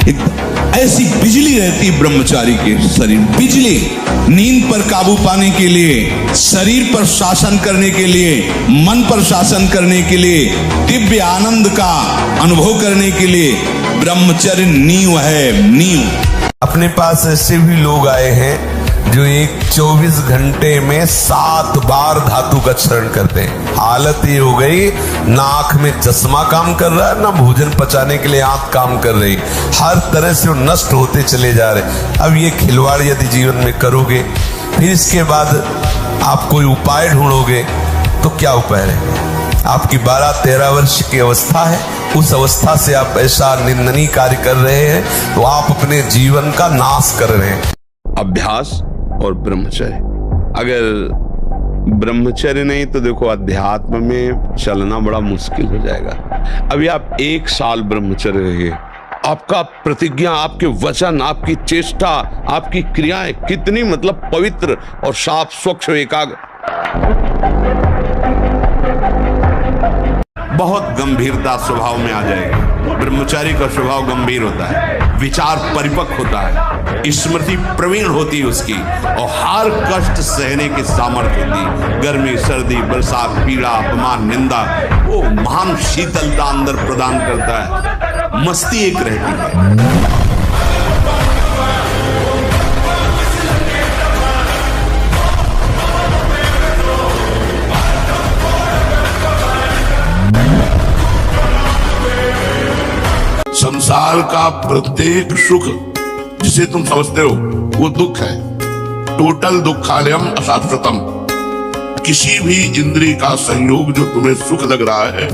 ऐसी बिजली रहती ब्रह्मचारी के शरीर, बिजली नींद पर काबू पाने के लिए, शरीर पर शासन करने के लिए, मन पर शासन करने के लिए, दिव्य आनंद का अनुभव करने के लिए ब्रह्मचर्य नींव है, नींव। अपने पास ऐसे भी लोग आए हैं जो एक 24 घंटे में 7 बार धातु का चरण करते हैं। हालत ये हो गई, ना आंख में चश्मा काम कर रहा है, ना भोजन पचाने के लिए आंख काम कर रही, हर तरह से वो नष्ट होते चले जा रहे। अब ये खिलवाड़ यदि जीवन में करोगे, फिर इसके बाद आप कोई उपाय ढूंढोगे तो क्या उपाय रहेगा? आपकी 12-13 वर्ष की अवस्था है, उस अवस्था से आप ऐसा निंदनीय कार्य कर रहे हैं तो आप अपने जीवन का नाश कर रहे हैं। अभ्यास और ब्रह्मचर्य, अगर ब्रह्मचर्य नहीं तो देखो अध्यात्म में चलना बड़ा मुश्किल हो जाएगा। अभी आप 1 साल ब्रह्मचर्य रहिए, आपका प्रतिज्ञा, आपके वचन, आपकी चेष्टा, आपकी क्रियाएं कितनी मतलब पवित्र और साफ स्वच्छ एकाग्र, बहुत गंभीरता स्वभाव में आ जाएगी। ब्रह्मचारी का स्वभाव गंभीर होता है, विचार परिपक्व होता है, स्मृति प्रवीण होती है उसकी, और हर कष्ट सहने की सामर्थ्य होती। गर्मी, सर्दी, बरसात, पीड़ा, अपमान, निंदा, वो महान शीतलता अंदर प्रदान करता है। मस्ती एक रहती है। संसार का प्रत्येक सुख जिसे तुम समझते हो वो दुख है। टोटल दुखालयम अशाश्वतम। किसी भी इंद्रिय का संयोग जो तुम्हें सुख लग रहा है,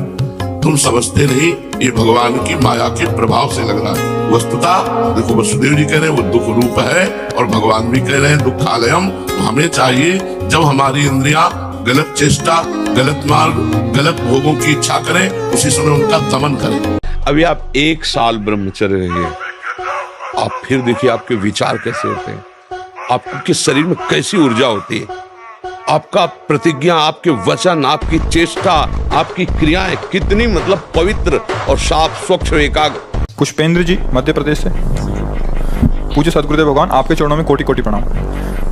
तुम समझते नहीं, ये भगवान की माया के प्रभाव से लग रहा है। वस्तुतः देखो, वसुदेव जी कह रहे हैं वो दुख रूप है, और भगवान भी कह रहे हैं दुखालयम। हमें चाहिए जब हमारी इंद्रियां गलत चेष्टा, गलत मार्ग, गलत भोगों की इच्छा करें, उसी समय उनका दमन करें। अभी आप 1 साल ब्रह्मचर्य रहिए, आप फिर देखिए आपके विचार कैसे होते हैं, आपके शरीर में कैसी ऊर्जा होती है, आपका प्रतिज्ञा, आपके वचन, आपकी चेष्टा, आपकी क्रियाएं कितनी मतलब पवित्र और साफ स्वच्छ एकाग्र। पुष्पेंद्र जी मध्य प्रदेश से। पूज्य सदगुरुदेव भगवान, आपके चरणों में कोटि कोटि प्रणाम।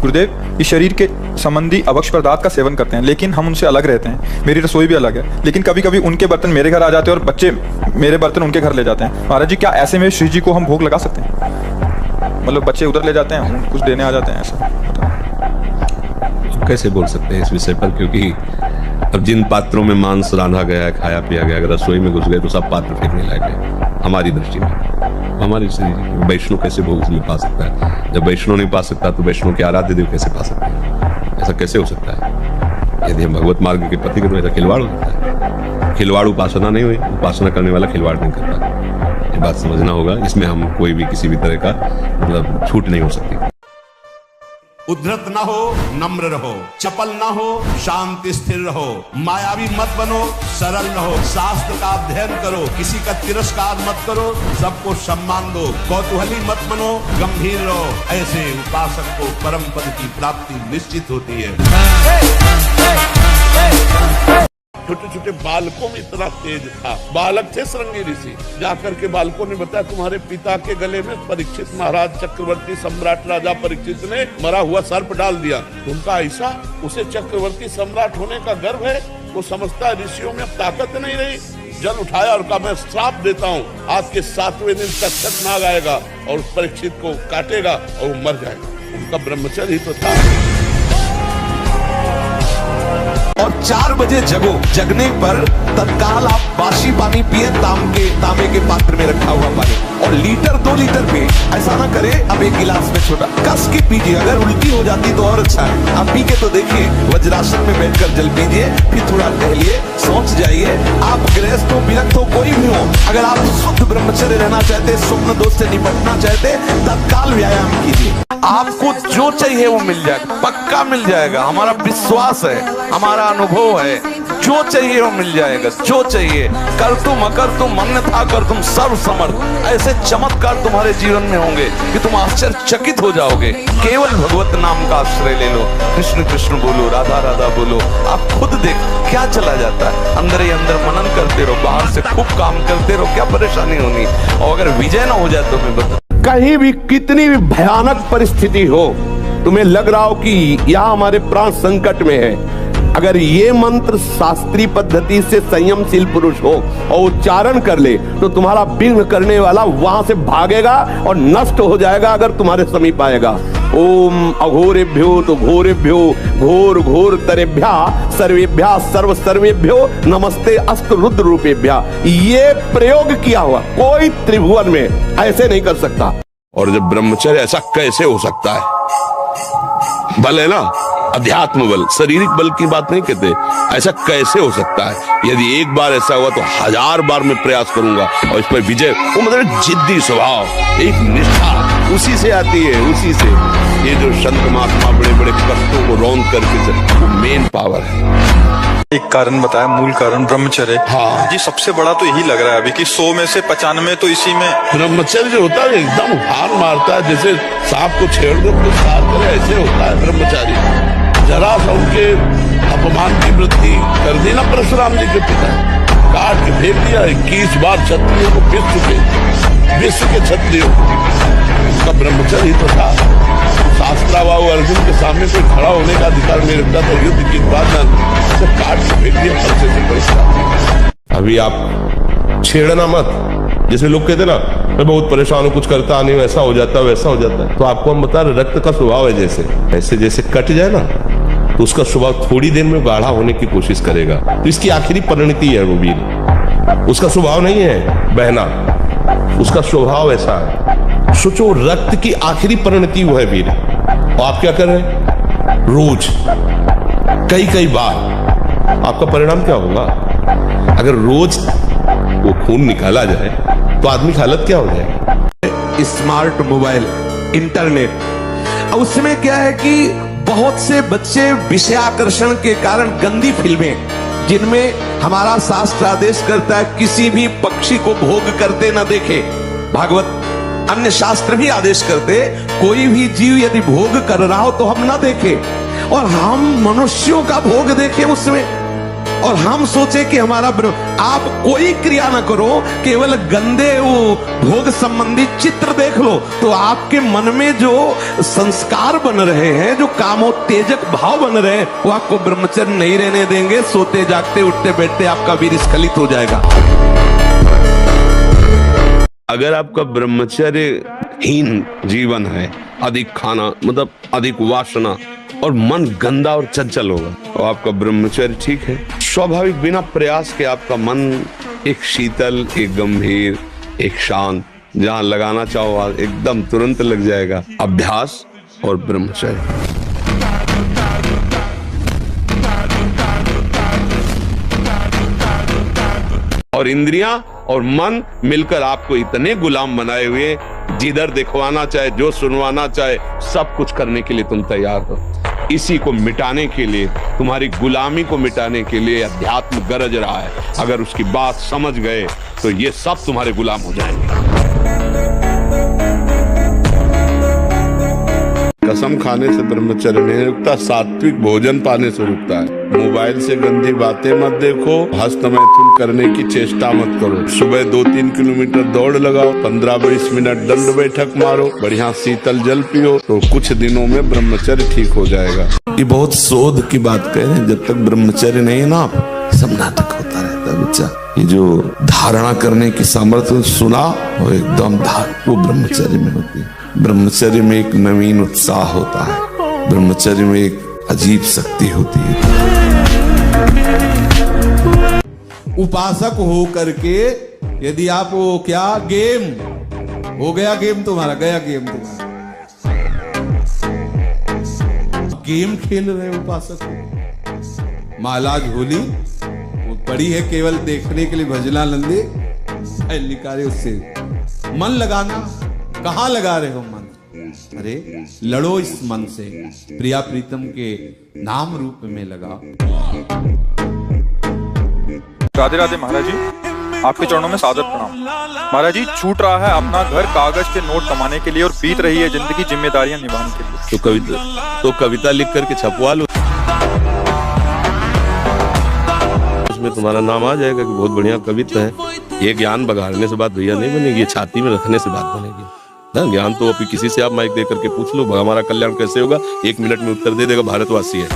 गुरुदेव, इस शरीर के संबंधी अभक्ष पदार्थ का सेवन करते हैं, लेकिन हम उनसे अलग रहते हैं। मेरी रसोई भी अलग है, लेकिन कभी कभी उनके बर्तन मेरे घर आ जाते हैं और बच्चे मेरे बर्तन उनके घर ले जाते हैं। महाराज जी, क्या ऐसे में श्री जी को हम भोग लगा सकते हैं? मतलब बच्चे उधर ले जाते हैं, कुछ देने आ जाते हैं, ऐसा कैसे बोल सकते हैं इस विषय पर? क्योंकि अब जिन पात्रों में मांस रांधा गया है, खाया पिया गया, अगर रसोई में घुस गए तो सब पात्र फेंकने लायक है हमारी दृष्टि में। हमारी वैष्णव कैसे भोग उसमें पा सकता है? जब वैष्णव नहीं पा सकता तो वैष्णव के आराध्य देव कैसे पा सकते हैं? ऐसा कैसे हो सकता है? यदि हम भगवत मार्ग के पथिक तो ऐसा खिलवाड़ हो सकता है। खिलवाड़ उपासना नहीं हुई, उपासना करने वाला खिलवाड़ नहीं करता। ये बात समझना होगा, इसमें हम कोई भी किसी भी तरह का मतलब छूट नहीं हो सकती। उद्धत ना हो, नम्र रहो, चपल ना हो, शांति स्थिर रहो, मायावी मत बनो, सरल रहो, शास्त्र का अध्ययन करो, किसी का तिरस्कार मत करो, सबको सम्मान दो, कौतूहली मत बनो, गंभीर रहो। ऐसे उपासक को परम पद की प्राप्ति निश्चित होती है। छोटे छोटे बालकों में इतना तेज था। बालक थे श्रृंगी ऋषि, जाकर के बालकों ने बताया तुम्हारे पिता के गले में परीक्षित महाराज, चक्रवर्ती सम्राट राजा परीक्षित ने मरा हुआ सर्प डाल दिया। उनका ऐसा, उसे चक्रवर्ती सम्राट होने का गर्व है। वो समझता ऋषियों में अब ताकत नहीं रही। जल उठाया और कहा मैं श्राप देता हूँ, आज के 7वें दिन तक्षक नाग आएगा और उस परीक्षित को काटेगा और वो मर जाएगा। उनका ब्रह्मचर्य ही तो था। और 4 बजे जगो, जगने पर तत्काल आप बासी पानी पिए, तांबे के पात्र में रखा हुआ पानी, और लीटर 2 लीटर पिए। ऐसा ना करे अब 1 गिलास में छोटा, कस के पीजिए। अगर उल्टी हो जाती तो और अच्छा है। आप पी के तो देखिए, वज्रासन में बैठकर जल पीजिए, फिर थोड़ा टहलिए, सोच जाइए। आप गृहस्थ हो, विरक्त हो, कोई भी हो, अगर आप शुद्ध ब्रह्मचर्य रहना चाहते, स्वप्न दोष से निपटना चाहते, तत्काल व्यायाम कीजिए। आपको जो चाहिए वो मिल जाएगा, पक्का मिल जाएगा। हमारा विश्वास है, हमारा अनुभव है, जो चाहिए वो मिल जाएगा, जो चाहिए। कर तुम अकर तुम अन्यथा कर तुम सर्व समर्थ, ऐसे चमत्कार तुम्हारे जीवन में होंगे कि तुम आश्चर्यचकित हो जाओगे। केवल भगवत नाम का आश्रय ले लो, कृष्ण कृष्ण बोलो, राधा राधा बोलो, आप खुद देख क्या चला जाता है। अंदर ही अंदर मनन करते रहो, बाहर से खूब काम करते रहो, क्या परेशानी होनी। और अगर विजय ना हो जाए तो मैं बता, कहीं भी कितनी भी भयानक परिस्थिति हो, तुम्हें लग रहा हो कि यहाँ हमारे प्राण संकट में है, अगर ये मंत्र शास्त्रीय पद्धति से संयमशील पुरुष हो और उच्चारण कर ले तो तुम्हारा विघ्न करने वाला वहां से भागेगा और नष्ट हो जाएगा अगर तुम्हारे समीप आएगा। ओम अघोरेभ्यो तो घोरेभ्यो घोर घोर तरेभ्या सर्वेभ्या सर्व सर्वेभ्यो नमस्ते अस्त रुद्र रूपेभ्या। ये प्रयोग किया हुआ कोई त्रिभुवन में ऐसे नहीं कर सकता। और जब ब्रह्मचर्य, ऐसा कैसे हो सकता है? बल है ना, अध्यात्म बल, शारीरिक बल की बात नहीं कहते। ऐसा कैसे हो सकता है? यदि एक बार ऐसा हुआ तो 1000 बार मैं प्रयास करूंगा और इस पर विजय। वो मतलब जिद्दी स्वभाव, एक निष्ठा उसी से आती है, उसी से। ये जो संत महात्मा बड़े बड़े कष्टों को रौंद करके, वो मेन पावर है। एक कारण बताया, मूल कारण ब्रह्मचर्य। हाँ जी, सबसे बड़ा तो यही लग रहा है अभी कि 100 में से 95 तो इसी में। ब्रह्मचर्य जो होता है एकदम हार मारता है, जैसे सांप को छेड़ दो तो सार करे, ऐसे होता है ब्रह्मचारी। जरा सा उनके अपमान की वृत्ति कर दी ना परशुराम जी के पिता, काट के फेंक दिया। 21 बार क्षत्रियों को पीस चुके, विश्व के क्षत्रियों। उसका ब्रह्मचर्य तो था। शास्त्राबाहु अर्जुन के सामने कोई खड़ा होने का अधिकार नहीं रखता था। युद्ध की बात ना काट के फेंक दिया फलसे से परिष्कार। अभी आप छेड़ना मत। जैसे लोग कहते ना, मैं बहुत परेशान हूं, कुछ करता नहीं, ऐसा हो जाता है वैसा हो जाता है। तो आपको हम बता रहे, रक्त का स्वभाव है जैसे, ऐसे जैसे कट जाए ना तो उसका स्वभाव थोड़ी देर में गाढ़ा होने की कोशिश करेगा। तो इसकी आखिरी परिणति है वो वीर। उसका स्वभाव नहीं है बहना, उसका स्वभाव ऐसा है। सोचो, रक्त की आखिरी परिणति वो है वीर। और आप क्या कर रहे हैं? रोज कई कई बार। आपका परिणाम क्या होगा? अगर रोज वो खून निकाला जाए तो आदमी की हालत क्या हो जाएगी? स्मार्ट मोबाइल, इंटरनेट, और उसमें क्या है कि बहुत से बच्चे विषयाकर्षण के कारण गंदी फिल्में, जिनमें हमारा शास्त्र आदेश करता है किसी भी पक्षी को भोग करते न देखे। भागवत, अन्य शास्त्र भी आदेश करते, कोई भी जीव यदि भोग कर रहा हो तो हम ना देखें। और हम मनुष्यों का भोग देखें उसमें, और हम सोचे कि हमारा आप कोई क्रिया ना करो, केवल गंदे वो भोग संबंधी चित्र देख लो तो आपके मन में जो संस्कार बन रहे हैं, जो कामोत्तेजक भाव बन रहे हैं, वो आपको ब्रह्मचर्य नहीं रहने देंगे। सोते जागते उठते बैठते आपका वीर स्खलित हो जाएगा। अगर आपका ब्रह्मचर्यहीन जीवन है, अधिक खाना मतलब अधिक वासना, और मन गंदा और चंचल होगा, तो आपका ब्रह्मचर्य ठीक है। स्वाभाविक बिना प्रयास के आपका मन एक शीतल, एक गंभीर, एक शांत, जहां लगाना चाहो एकदम तुरंत लग जाएगा। अभ्यास और ब्रह्मचर्य। और इंद्रियां और मन मिलकर आपको इतने गुलाम बनाए हुए, जिधर दिखवाना चाहे, जो सुनवाना चाहे, सब कुछ करने के लिए तुम तैयार हो। इसी को मिटाने के लिए, तुम्हारी गुलामी को मिटाने के लिए अध्यात्म गरज रहा है। अगर उसकी बात समझ गए तो ये सब तुम्हारे गुलाम हो जाएंगे। कसम खाने से ब्रह्मचर्य नहीं रुकता, सात्विक भोजन पाने से रुकता है। मोबाइल से गंदी बातें मत देखो, हस्त मैथुन करने की चेष्टा मत करो। सुबह 2-3 किलोमीटर दौड़ लगाओ, 15-20 मिनट दंड बैठक मारो, बढ़िया शीतल जल पियो, तो कुछ दिनों में ब्रह्मचर्य ठीक हो जाएगा। ये बहुत शोध की बात कह रहे हैं। जब तक ब्रह्मचर्य नहीं है ना, सब नाटक होता रहता है बच्चा। ये जो धारणा करने की सामर्थ्य सुना, वो एकदम वो ब्रह्मचर्य में होती है। ब्रह्मचर्य में एक नवीन उत्साह होता है, ब्रह्मचर्य में एक अजीब शक्ति होती है। उपासक हो करके यदि आप वो क्या गेम हो गया, गेम तुम्हारा गया, गेम तुम्हारा गेम खेल रहे उपासक हो। महालाज होली वो पड़ी है केवल देखने के लिए, भजला नंदी निकाले उससे मन लगाना। कहां लगा रहे हो मन? अरे लड़ो इस मन से, प्रिया प्रीतम के नाम रूप में लगा। राधे राधे महाराज जी, आपके चरणों में सादर प्रणाम। महाराज जी, छूट रहा है अपना घर कागज के नोट कमाने के लिए और बीत रही है जिंदगी जिम्मेदारियां निभाने के लिए। तो कविता लिख करके छपवा लो, उसमें तुम्हारा नाम आ जाएगा कि बहुत बढ़िया कविता है। ये ज्ञान बघाड़ने से बात भैया नहीं बनेगी, ये छाती में रखने से बात बनेगी ना। ज्ञान तो अभी किसी से आप माइक दे करके पूछ लो, हमारा कल्याण कैसे होगा, 1 मिनट में उत्तर दे देगा भारतवासी है।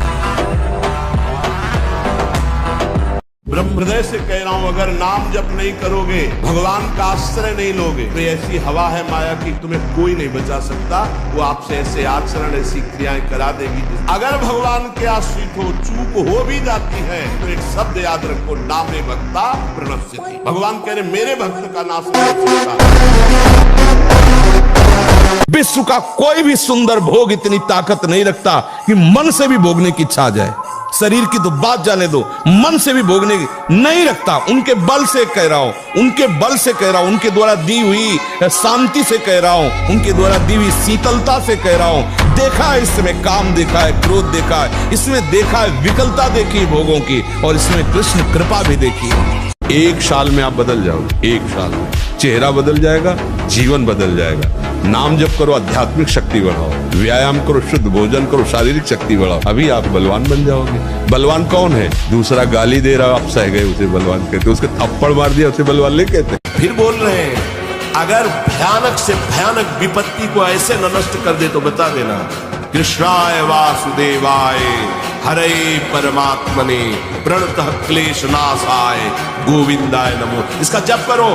ब्रह्म हृदय से कह रहा हूं, अगर नाम जप नहीं करोगे, भगवान का आश्रय नहीं लोगे, तो ऐसी हवा है माया की तुम्हें कोई नहीं बचा सकता। वो आपसे ऐसे आचरण, ऐसी क्रियाएं करा देगी। अगर भगवान के आश्रित हो, चूक हो भी जाती है तो एक शब्द याद रखो, नामे भक्ता प्रणश्यति। भगवान कह रहे मेरे भक्त का नाश नहीं हो सकता। विश्व का कोई भी सुंदर भोग इतनी ताकत नहीं रखता कि मन से भी भोगने की इच्छा आ जाए। शरीर की तो बात जाने दो, मन से भी भोगने की नहीं रखता। उनके बल से कह रहा हूं, उनके बल से कह रहा हूं, उनके द्वारा दी हुई शांति से कह रहा हूं, उनके द्वारा दी हुई शीतलता से कह रहा हूं। देखा है इसमें काम, देखा है क्रोध, देखा है इसमें, देखा है विकलता देखी भोगों की, और इसमें कृष्ण कृपा भी देखी। 1 साल में आप बदल जाओगे, 1 साल में चेहरा बदल जाएगा, जीवन बदल जाएगा। नाम जप करो, आध्यात्मिक शक्ति बढ़ाओ, व्यायाम करो, शुद्ध भोजन करो, शारीरिक शक्ति बढ़ाओ, अभी आप बलवान बन जाओगे। बलवान कौन है? दूसरा गाली दे रहा, आप सह गए, उसे बलवान कहते, उसके थप्पड़ मार दिया, उसे बलवान नहीं कहते। फिर बोल रहे हैं, अगर भयानक से भयानक विपत्ति को ऐसे न नष्ट कर दे तो बता देना। कृष्णाय वासुदेवाय हरे परमात्मने प्रणतः क्लेश नाशाय गोविंदाय नमो। इसका जप करो,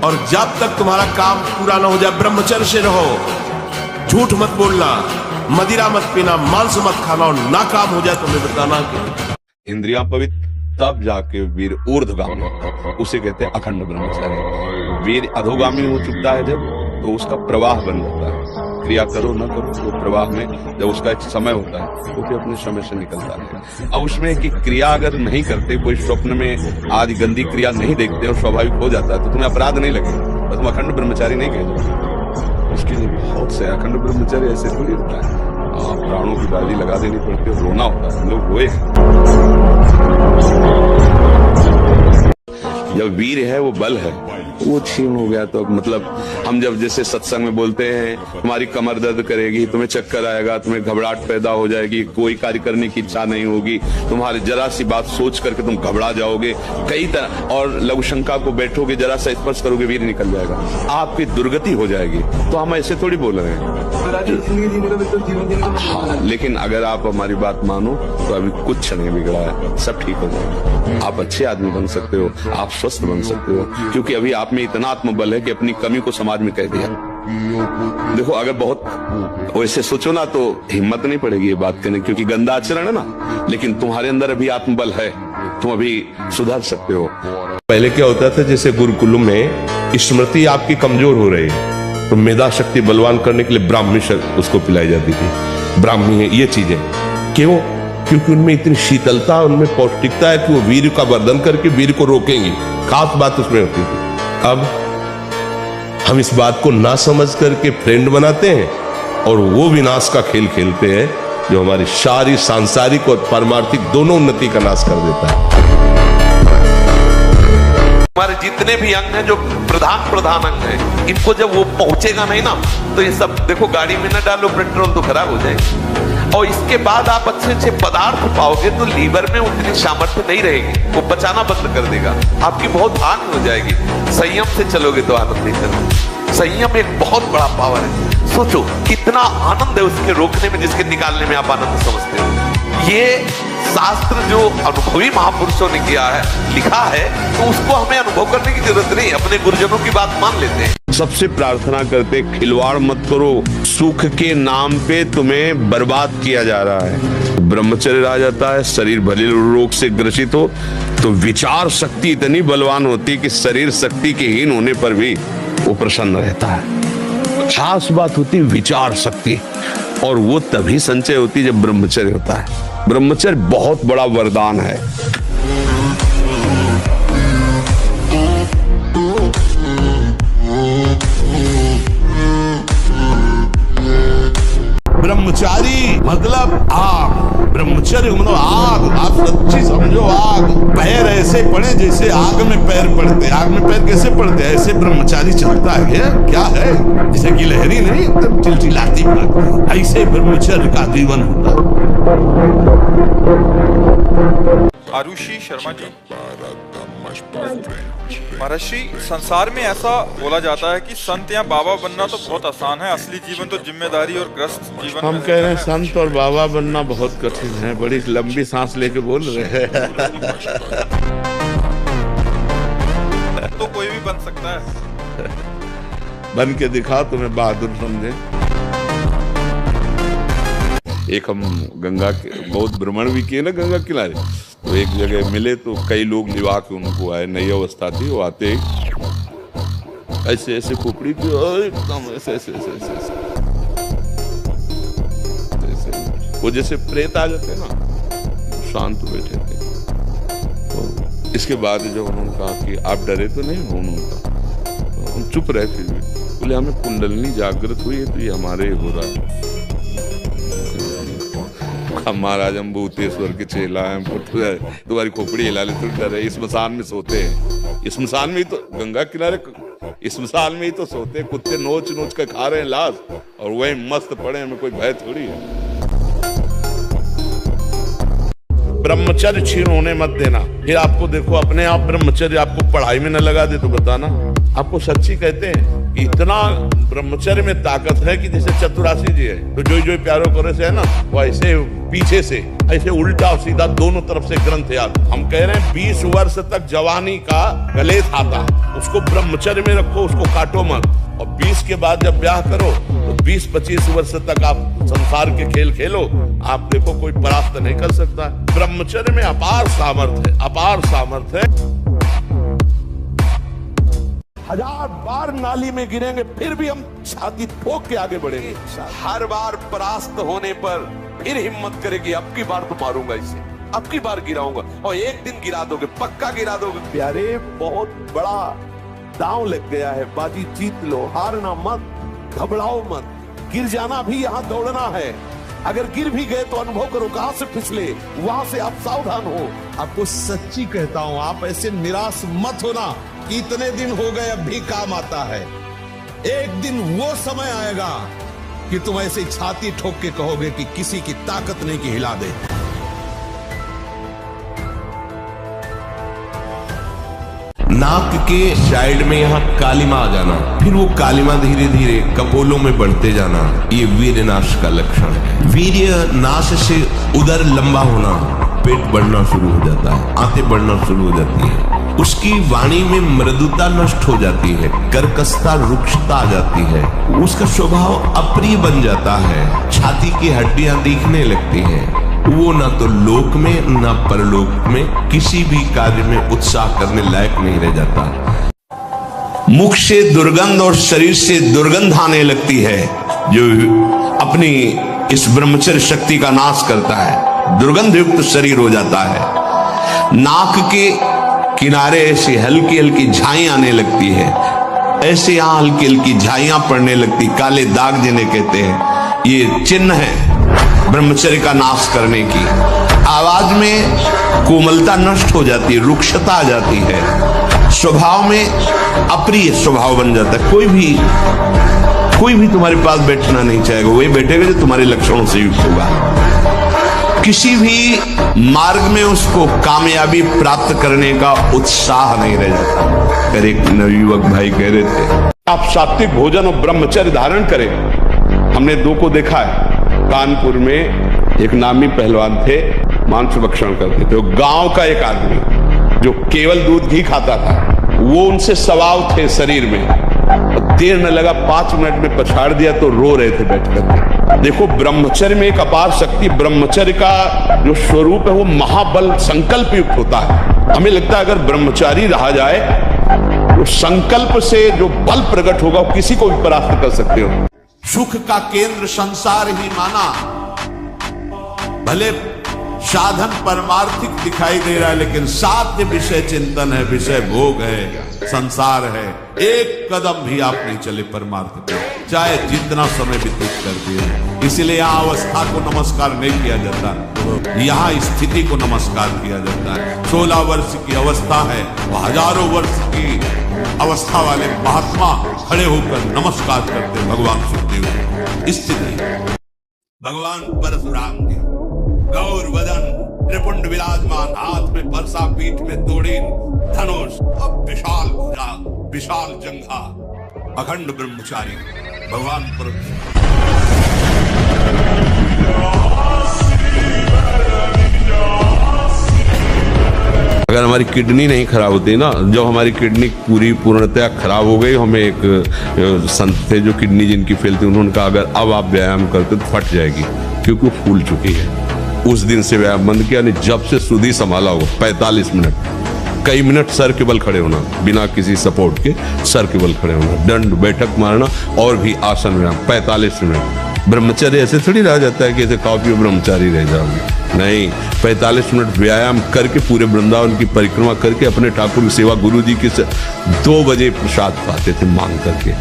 और जब तक तुम्हारा काम पूरा ना हो जाए ब्रह्मचर्य से रहो। झूठ मत बोलना, मदिरा मत पीना, मांस मत खाना, और ना काम हो जाए तो मैं बताना कि इंद्रियां पवित्र तब जाके वीर ऊर्ध्वगामी होता है, उसे कहते हैं अखंड ब्रह्मचर्य। वीर अधोगामी हो चुका है जब, तो उसका प्रवाह बन जाता है। क्रिया करो ना करो, तो प्रवाह में जब उसका एक समय होता है तो फिर अपने समय से निकलता है। अब उसमें कि क्रिया अगर नहीं करते, कोई स्वप्न में आदि गंदी क्रिया नहीं देखते और स्वाभाविक हो जाता है, तो तुम्हें अपराध नहीं लगेगा, तो तुम अखंड ब्रह्मचारी नहीं कह। उसके लिए बहुत से अखंड ब्रह्मचारी ऐसे थोड़ी होता है, प्राणों की बाजी लगा देनी पड़ती है, रोना होता है। लोग रोए, जब वीर है वो बल है, वो छीन हो गया तो मतलब हम जब जैसे सत्संग में बोलते हैं, तुम्हारी कमर दर्द करेगी, तुम्हें चक्कर आएगा, तुम्हें घबराहट पैदा हो जाएगी, कोई कार्य करने की इच्छा नहीं होगी, तुम्हारी जरा सी बात सोच करके तुम घबरा जाओगे कई तरह, और लघु शंका को बैठोगे, जरा सा स्पर्श करोगे वीर निकल जाएगा, आपकी दुर्गति हो जाएगी। तो हम ऐसे थोड़ी बोल रहे हैं। हाँ, लेकिन अगर आप हमारी बात मानो तो अभी कुछ नहीं बिगड़ा है, सब ठीक हो जाएगा। आप अच्छे आदमी बन सकते हो, आप स्वस्थ बन सकते हो, क्योंकि अभी आप में इतना आत्मबल है कि अपनी कमी को समाज में कह दिया। देखो, अगर बहुत वैसे सोचो ना तो हिम्मत नहीं पड़ेगी ये बात करने, क्योंकि गंदा आचरण है ना, लेकिन तुम्हारे अंदर अभी आत्मबल है, तुम अभी सुधर सकते हो। पहले क्या होता था, जैसे गुरुकुल में स्मृति आपकी कमजोर हो रही है तो मेधा शक्ति बलवान करने के लिए ब्राह्मी उसको पिलाई जाती थी। ब्राह्मी है ये चीजें, क्यों? क्योंकि उनमें इतनी शीतलता, उनमें पौष्टिकता है कि वो वीर का वर्धन करके वीर को रोकेंगी। खास बात उसमें होती थी। अब हम इस बात को ना समझ करके फ्रेंड बनाते हैं और वो विनाश का खेल खेलते हैं जो हमारी सारी सांसारिक और पारमार्थिक दोनों उन्नति का नाश कर देता है। हमारे जितने भी अंग हैं जो प्रधान अंग हैं, इनको जब वो पहुंचेगा नहीं ना, तो ये सब देखो, गाड़ी में ना डालो पेट्रोल तो खराब हो जाएगी। और इसके बाद आप अच्छे अच्छे पदार्थ पाओगे तो लीवर में उतनी सामर्थ्य नहीं रहेगी, वो पचाना बंद कर देगा, आपकी बहुत हानि हो जाएगी। संयम से चलोगे तो आनंद नहीं चलोगे। संयम एक बहुत बड़ा पावर है। सोचो कितना आनंद है उसके रोकने में, जिसके निकालने में आप आनंद समझते हो। ये शास्त्र जो अनुभवी महापुरुषों ने किया है, लिखा है, तो उसको हमें अनुभव करने की जरूरत नहीं, अपने गुरुजनों की बात मान लेते हैं। सबसे प्रार्थना करते, खिलवाड़ मत करो, सुख के नाम पे तुम्हें बर्बाद किया जा रहा है। ब्रह्मचर्य आ जाता है, शरीर भले रोग से ग्रसित हो तो विचार शक्ति इतनी बलवान होती है कि शरीर शक्ति के हीन होने पर भी वो प्रसन्न रहता है। खास बात होती है विचार शक्ति, और वो तभी संचय होती है जब ब्रह्मचर्य होता है। ब्रह्मचर्य बहुत बड़ा वरदान है। आग, ब्रह्मचर्य मतलब आग, आप सच्ची समझो आग। पैर ऐसे पड़े जैसे आग में पैर पड़ते। आग में पैर कैसे पड़ते? ऐसे ब्रह्मचारी चलता है क्या है? जैसे गिलहरी नहीं एकदम चिलचिलाती भागती, ऐसे ब्रह्मचर्य का जीवन होता है। आरुषि शर्मा जी, महर्षि, संसार में ऐसा बोला जाता है कि संत या बाबा बनना तो बहुत आसान है, असली जीवन तो जिम्मेदारी और ग्रस्त जीवन। हम कह रहे हैं संत और बाबा बनना बहुत कठिन है। बड़ी लंबी सांस लेके बोल रहे हैं। तो कोई भी बन सकता है। बन के दिखा, तुम्हें बहादुर समझे। एक हम गंगा के बहुत भ्रमण भी किए ना गंगा किनारे, तो एक जगह मिले तो कई लोग निभा के उनको आए, नई अवस्था थी। वो आते ऐसे ऐसे खोपड़ी थी एकदम ऐसे ऐसे ऐसे ऐसे ऐसे, वो जैसे प्रेत आ जाते ना, शांत बैठे थे। तो इसके बाद जब उन्होंने कहा कि आप डरे तो नहीं, उन्होंने कहा तो हम चुप रहे। फिर भी बोले हमें कुंडलनी जागृत हुई है तो ये हमारे हो रहा है। महाराज हम भूतेश्वर के चेला हैं, तुम्हारी खोपड़ी हिला ले तो डरे। इस स्मशान में सोते हैं, इस स्मशान में ही तो, गंगा किनारे इस स्मशान में ही तो सोते। कुत्ते नोच नोच के खा रहे हैं लाश और वही मस्त पड़े, हमें कोई भय थोड़ी है। ब्रह्मचर्य छीन होने मत देना। फिर आपको देखो अपने आप ब्रह्मचर्य आपको पढ़ाई में न लगा दे तो बताना। आपको सच्ची कहते हैं इतना ब्रह्मचर्य में ताकत है कि जैसे चतुरासी जी है तो जो प्यारो करे से है ना, वो ऐसे पीछे से ऐसे उल्टा और सीधा दोनों तरफ से ग्रंथ याद। हम कह रहे हैं 20 वर्ष तक जवानी का गलेस आता है, उसको ब्रह्मचर्य में रखो, उसको काटो मत। और 20 के बाद जब ब्याह करो तो 20-25 वर्ष तक आप संसार के खेल खेलो, आप देखो कोई परास्त नहीं कर सकता। ब्रह्मचर्य में अपार सामर्थ्य है, अपार सामर्थ्य है। 1000 बार नाली में गिरेंगे फिर भी हम छाती ठोक के आगे बढ़ेंगे। हर बार परास्त होने पर फिर हिम्मत करेगी, अब की बार तो मारूंगा इसे, अब की बार गिराऊंगा। और एक दिन गिरा दोगे, पक्का गिरा दोगे। प्यारे बहुत बड़ा दांव लग गया है, बाजी जीत लो, हारना मत, घबराओ मत। गिर जाना भी यहाँ दौड़ना है। अगर गिर भी गए तो अनुभव करो कहां से फिसले, वहां से आप सावधान हो। आपको सच्ची कहता हूं, आप ऐसे निराश मत होना कि इतने दिन हो गए अब भी काम आता है। एक दिन वो समय आएगा कि तुम ऐसे छाती ठोक के कहोगे कि किसी की ताकत नहीं कि हिला दे। नाक के साइड में यहाँ कालिमा आ जाना, फिर वो कालिमा धीरे धीरे कपोलों में बढ़ते जाना, ये वीर्य नाश का लक्षण है। वीर्य नाश से उदर लंबा होना, पेट बढ़ना शुरू हो जाता है, आंतें बढ़ना शुरू हो जाती है, उसकी वाणी में मृदुता नष्ट हो जाती है, कर्कशता रुक्षता आ जाती है, उसका स्वभाव अप्रिय बन जाता है, छाती की हड्डियां दिखने लगती हैं। वो ना तो लोक में ना परलोक में किसी भी कार्य में उत्साह करने लायक नहीं रह जाता। मुख से दुर्गंध और शरीर से दुर्गंध आने लगती है, जो अपनी इस ब्रह्मचर्य शक्ति का नाश करता है। दुर्गंध युक्त शरीर हो जाता है। नाक के किनारे ऐसी हल्की हल्की झाई आने लगती है, ऐसे यहां हल्की हल्की झाइयां पड़ने लगती, काले दाग जिन्हें कहते हैं, ये चिन्ह है ब्रह्मचर्य का नाश करने की। आवाज में कोमलता नष्ट हो जाती है, रुक्षता आ जाती है, स्वभाव में अप्रिय स्वभाव बन जाता है। कोई भी तुम्हारे पास बैठना नहीं चाहेगा, वही बैठेगा जो तुम्हारे लक्षणों से युक्त होगा। किसी भी मार्ग में उसको कामयाबी प्राप्त करने का उत्साह नहीं रह जाता। फिर एक नवयुवक भाई कह रहे थे, आप सात्विक भोजन और ब्रह्मचर्य धारण करें। हमने दो को देखा है, कानपुर में एक नामी पहलवान थे, मांस भक्षण करते थे। गांव का एक आदमी जो केवल दूध घी खाता था, वो उनसे सवाल थे शरीर में। देर न लगा, 5 मिनट में पछाड़ दिया तो रो रहे थे बैठकर। देखो ब्रह्मचर्य में एक अपार शक्ति, ब्रह्मचर्य का जो स्वरूप है वो महाबल संकल्प युक्त होता है। हमें लगता है अगर ब्रह्मचारी रहा जाए तो संकल्प से जो बल प्रकट होगा वो किसी को भी परास्त कर सकते हो। सुख का केंद्र संसार ही माना, भले साधन परमार्थिक दिखाई दे रहा है लेकिन साध्य विषय चिंतन है, विषय भोग है, संसार है। एक कदम भी आप नहीं चले परमार्थ पे। चाहे जितना समय व्यतीत करती है। इसलिए यहाँ अवस्था को नमस्कार नहीं किया जाता, यहाँ स्थिति को नमस्कार किया जाता है। 16 वर्ष की अवस्था है, वो हजारों वर्ष की अवस्था वाले महात्मा खड़े होकर नमस्कार करते भगवान सुखदेव को। स्थिति भगवान परशुराम के गौर वदन त्रिपुंड विराजमान, हाथ में परसा, पीठ में तोड़ीन धनुष, अब विशाल भुजा, विशाल जंघा, अखंड ब्रह्मचारी भगवान परशुराम। अगर हमारी किडनी नहीं खराब होती ना, जब हमारी किडनी पूरी पूर्णतया खराब हो गई, हमें एक संत थे जो किडनी जिनकी फेल थी, उन्होंने कहा अगर अब आप व्यायाम करते तो फट जाएगी, क्योंकि वो फूल चुकी है। उस दिन से व्यायाम बंद किया, नहीं जब से सुधी संभाला होगा 45 मिनट, कई मिनट सर के बल खड़े होना, बिना किसी सपोर्ट के सर के बल खड़े होना, दंड बैठक मारना और भी आसन व्यायाम 45 मिनट। ब्रह्मचर्य ऐसे थोड़ी रह जाता है कि ऐसे खाओ पियो ब्रह्मचारी रह जाओगे, नहीं, 45 मिनट व्यायाम करके पूरे वृंदावन की परिक्रमा करके अपने ठाकुर की सेवा, गुरु जी के 2 बजे प्रसाद पाते थे मांग करके।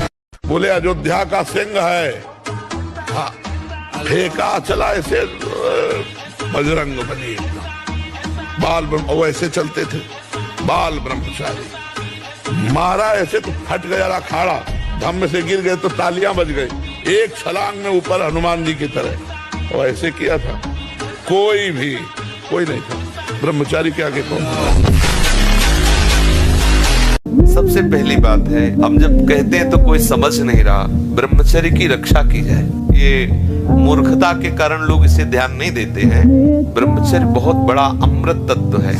बोले अयोध्या का सिंह है, फेंका चला ऐसे बजरंग बली, बाल वो ऐसे चलते थे, बाल ब्रह्मचारी, मारा ऐसे तो फट गया अखाड़ा, धम्म से गिर गए तो तालियां बज गई, एक छलांग में ऊपर हनुमान जी की तरह, और ऐसे किया था। कोई नहीं था ब्रह्मचारी के आगे कौन। सबसे पहली बात है, हम जब कहते हैं तो कोई समझ नहीं रहा, ब्रह्मचर्य की रक्षा की जाए। ये मूर्खता के कारण लोग इसे ध्यान नहीं देते हैं। ब्रह्मचर्य बहुत बड़ा अमृत तत्व है।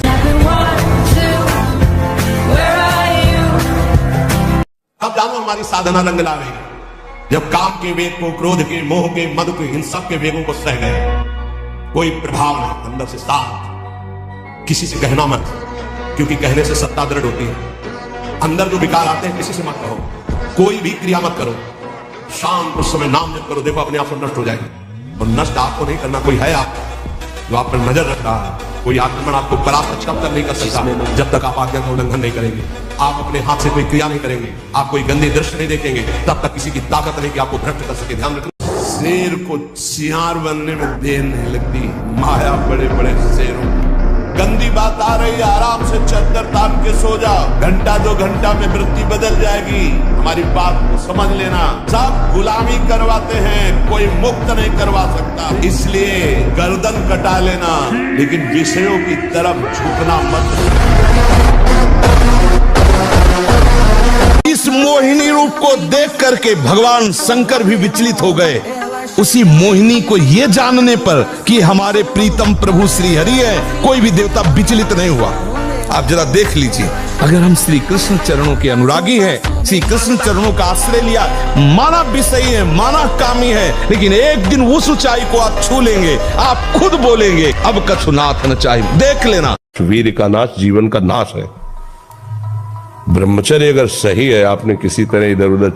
अब जानो हमारी साधना रंग ला रही है। जब काम के वेग को, क्रोध के, मोह के, मद के, इन सब के वेगों को सह गए, कोई प्रभाव नहीं, अंदर से शांत। किसी से कहना मत, क्योंकि कहने से सत्ता दृढ़ होती है। अंदर जो विकार आते हैं किसी से मत कहो, कोई भी क्रिया मत करो, शांत उस समय नाम जप करो, देखो अपने आप से नष्ट हो जाएगी। और नष्ट आपको नहीं करना, कोई है आप जो आप पर नजर रख रहा है, कोई आक्रमण आपको परास्त तब तक नहीं कर सकता जब तक आप आज्ञा का उल्लंघन नहीं करेंगे। आप अपने हाथ से कोई क्रिया नहीं करेंगे, आप कोई गंदे दृश्य नहीं देखेंगे, तब तक किसी की ताकत नहीं कि आपको भ्रष्ट कर सके। ध्यान रखना, शेर को सियार बनने में देर नहीं लगती, माया बड़े बड़े शेरों। गंदी बात आ रही है, आराम से चद्दर तान के सो जाओ, घंटा 2 घंटा में वृत्ति बदल जाएगी। हमारी बात को समझ लेना, सब गुलामी करवाते हैं, कोई मुक्त नहीं करवा सकता। इसलिए गर्दन कटा लेना, लेकिन विषयों की तरफ झुकना मत। इस मोहिनी रूप को देख करके भगवान शंकर भी विचलित हो गए। उसी मोहिनी को ये जानने पर कि हमारे प्रीतम प्रभु श्री हरि है, कोई भी देवता विचलित नहीं हुआ। आप जरा देख लीजिए, अगर हम श्री कृष्ण चरणों के अनुरागी हैं, श्री कृष्ण चरणों का आश्रय लिया, माना विषयी है, माना कामी है, लेकिन एक दिन उस ऊंचाई को आप छू लेंगे, आप खुद बोलेंगे अब कछुनाथ न चाहिए। देख लेना, वीर का नाश जीवन का नाश है। ब्रह्मचर्य अगर सही है, आपने किसी तरह इधर उधर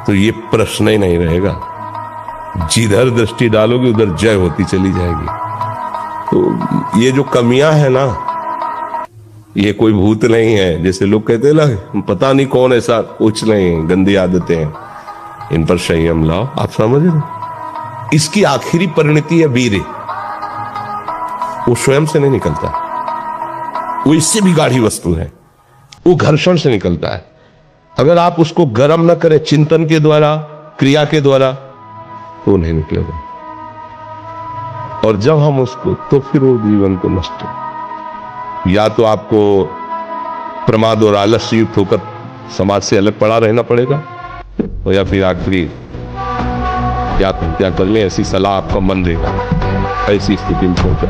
तो ये प्रश्न ही नहीं रहेगा। जिधर दृष्टि डालोगे उधर जय होती चली जाएगी। तो ये जो कमियां है ना, ये कोई भूत नहीं है, जैसे लोग कहते हैं ना पता नहीं कौन ऐसा, कुछ नहीं, गंदी आदतें हैं, इन पर संयम लाओ। आप समझ रहे, इसकी आखिरी परिणति है वीर। वो स्वयं से नहीं निकलता, वो इससे भी गाढ़ी वस्तु है, वो घर्षण से निकलता है। अगर आप उसको गर्म न करें चिंतन के द्वारा, क्रिया के द्वारा, तो नहीं निकलेगा। और जब हम उसको, तो फिर वो जीवन को नष्ट, या तो आपको प्रमाद और आलस्य युक्त होकर समाज से अलग पड़ा रहना पड़ेगा, तो या फिर आखिरी आत्महत्या कर ले, ऐसी सलाह आपका मन देगा, ऐसी स्थिति में पहुंचा।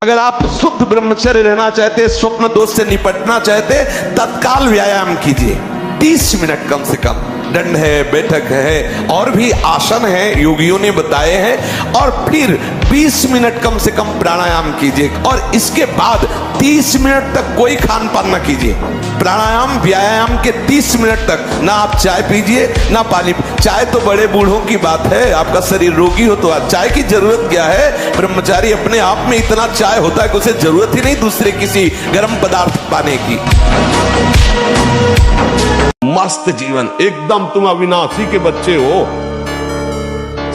अगर आप शुद्ध ब्रह्मचर्य रहना चाहते, स्वप्न दोष से निपटना चाहते, तत्काल व्यायाम कीजिए 30 मिनट कम से कम। दंड है, बैठक है, और भी आसन है योगियों ने बताए हैं। और फिर 20 मिनट कम से कम प्राणायाम कीजिए, और इसके बाद 30 मिनट तक कोई खान पान ना कीजिए। प्राणायाम व्यायाम के 30 मिनट तक ना आप चाय पीजिए ना पानी। चाय तो बड़े बूढ़ों की बात है, आपका शरीर रोगी हो तो चाय की जरूरत क्या है। ब्रह्मचारी अपने आप में इतना चाय होता है कि उसे जरूरत ही नहीं दूसरे किसी गर्म पदार्थ पाने की। मस्त जीवन, एकदम तुम अविनाशी के बच्चे हो।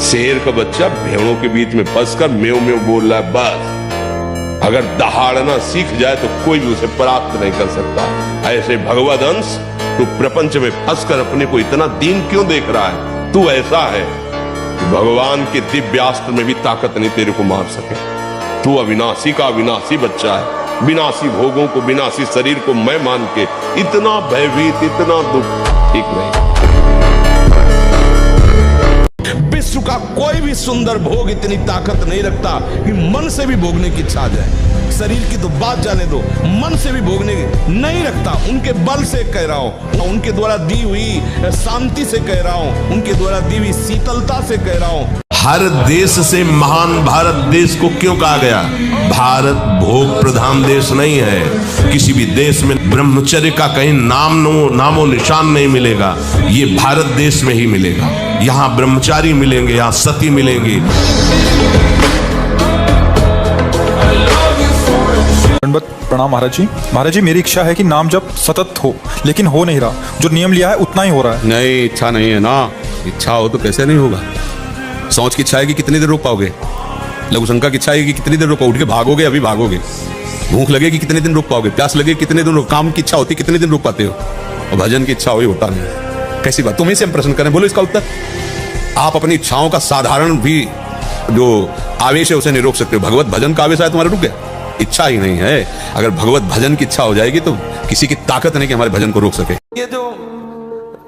शेर का बच्चा भेड़ों के बीच में फंसकर म्यों म्यों बोल रहा है, बस अगर दहाड़ना सीख जाए तो कोई भी उसे प्राप्त नहीं कर सकता। ऐसे भगवद अंश तू प्रपंच में फंसकर अपने को इतना दीन क्यों देख रहा है? तू ऐसा है कि भगवान के दिव्यास्त्र में भी ताकत नहीं तेरे को मार सके। तू अविनाशी का अविनाशी बच्चा है। विनाशी भोगों को, विनाशी शरीर को मैं मान के इतना भयभीत, इतना दुख ठीक नहीं। विश्व का कोई भी सुंदर भोग इतनी ताकत नहीं रखता कि मन से भी भोगने की इच्छा आ जाए। शरीर की तो बात जाने दो, मन से भी भोगने नहीं रखता। उनके बल से कह रहा हूं, उनके द्वारा दी हुई शांति से कह रहा हूं, उनके द्वारा दी हुई शीतलता से कह रहा हूं। हर देश से महान भारत देश को क्यों कहा गया? भारत भोग प्रधान देश नहीं है। किसी भी देश में ब्रह्मचर्य का कहीं नामो निशान नहीं मिलेगा। ये भारत देश में ही मिलेगा। यहाँ ब्रह्मचारी मिलेंगे, यहाँ सती मिलेंगे। प्रणाम महाराज जी। महाराज जी, मेरी इच्छा है कि नाम जप सतत हो, लेकिन हो नहीं रहा। जो नियम लिया है उतना ही हो रहा है। नहीं, इच्छा नहीं है ना। इच्छा हो तो कैसे नहीं होगा? सोच की इच्छा है कि कितनी देर रोक पाओगे? लघु शंका की इच्छा है कि कितनी देर रोक पाओगे? उठ के भागोगे, अभी भागोगे। भूख लगेगी, कितने दिन रोक पाओगे? प्यास लगेगी, कितने दिन रोक? काम की इच्छा होती, कितने दिन रोक पाते हो? और भजन की इच्छा हो, होता नहीं। कैसी बात? तुम्हें से हम प्रश्न करें, बोलो इसका उत्तर। आप अपनी इच्छाओं का साधारण भी जो आवेश है उसे नहीं रोक सकते हो। भगवत भजन का आवेश है तुम्हारे, रुक गया। इच्छा ही नहीं है। अगर भगवत भजन की इच्छा हो जाएगी तो किसी की ताकत नहीं कि हमारे भजन को रोक सके। ये जो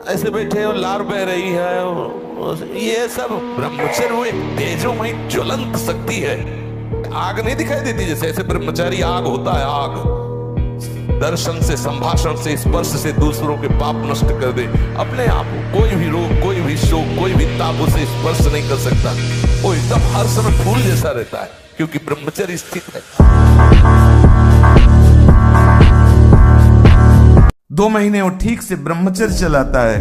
ऐसे बैठे हो, लार बह रही है, ये सब ब्रह्मचर्य हुए तेजोमयी ज्वलंत शक्ति है। आग नहीं दिखाई देती जैसे? ऐसे ब्रह्मचारी आग होता है। आग दर्शन से, संभाषण से, स्पर्श से दूसरों के पाप नष्ट कर दे। अपने आप कोई भी रोग, कोई भी शोक, कोई भी ताप उसे स्पर्श नहीं कर सकता। वो एकदम हर समय फूल जैसा रहता है, क्योंकि ब्रह्मचर्य स्थित है। 2 महीने वो ठीक से ब्रह्मचर्य चलाता है,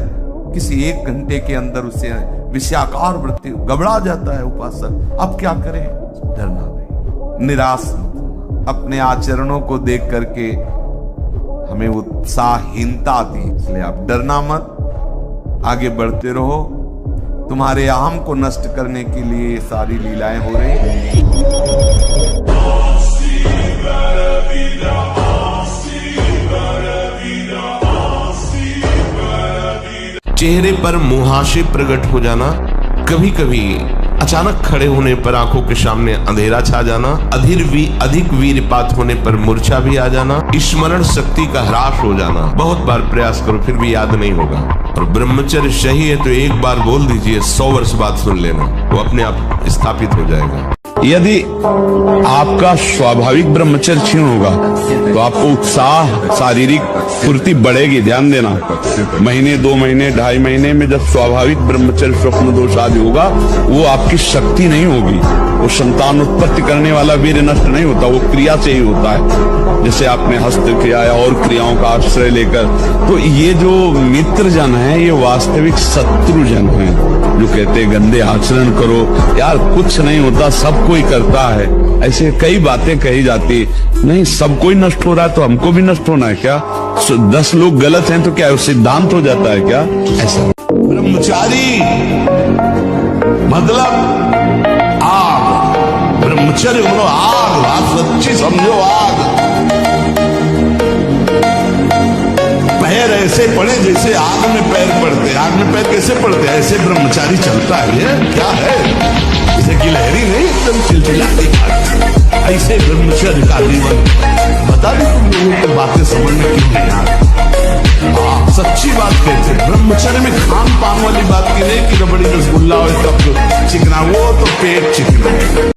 किसी 1 घंटे के अंदर उसे विषयाकार वृत्ति, घबरा जाता है उपासक। अब क्या करें? डरना नहीं, निराश मत होना। अपने आचरणों को देख करके हमें उत्साहहीनता आती, इसलिए आप डरना मत, आगे बढ़ते रहो। तुम्हारे अहम को नष्ट करने के लिए सारी लीलाएं हो रही हैं। चेहरे पर मुहासे प्रकट हो जाना, कभी कभी अचानक खड़े होने पर आंखों के सामने अंधेरा छा जाना, अधिक वीरपात होने पर मूर्छा भी आ जाना, स्मरण शक्ति का ह्रास हो जाना। बहुत बार प्रयास करो फिर भी याद नहीं होगा। और ब्रह्मचर्य सही है तो एक बार बोल दीजिए, 100 वर्ष बाद सुन लेना, वो अपने आप स्थापित हो जाएगा। यदि आपका स्वाभाविक ब्रह्मचर्य क्षीण होगा तो आपको उत्साह, शारीरिक फुर्ती बढ़ेगी। ध्यान देना, महीने, 2 महीने, 2.5 महीने में जब स्वाभाविक ब्रह्मचर्य स्वप्न दोष आदि होगा, वो आपकी शक्ति नहीं होगी। वो संतान उत्पत्ति करने वाला वीर्य नष्ट नहीं होता, वो क्रिया से ही होता है। जैसे आपने हस्त क्रिया या और क्रियाओं का आश्रय लेकर, तो ये जो मित्र जन है ये वास्तविक शत्रु जन है, जो कहते गंदे आचरण करो। यार कुछ नहीं होता, सब कोई करता है। ऐसे कई बातें कही जाती, नहीं सब कोई नष्ट हो रहा है तो हमको भी नष्ट होना है क्या? 10 लोग गलत हैं तो क्या सिद्धांत हो जाता है क्या? ऐसा ब्रह्मचारी मतलब आग, ब्रह्मचर्य मतलब आग। आप सच्ची समझो, आग। पैर ऐसे पड़े जैसे आग में पैर पड़ते। आग में पैर कैसे पड़ते? ऐसे ब्रह्मचारी चलता है। ये क्या है? जैसे गिलहरी नहीं, एकदम चिलचिलाती ऐसे ब्रह्मचर्य का जीवन। बता दे तुम लोगों को बातें समझ में क्यों नहीं आ रही? सच्ची बात कहते हैं। ब्रह्मचर्य में खान पान वाली बात की नहीं कि रबड़ी रसगुल्ला और तब चिकना, वो तो पेट चिकना है।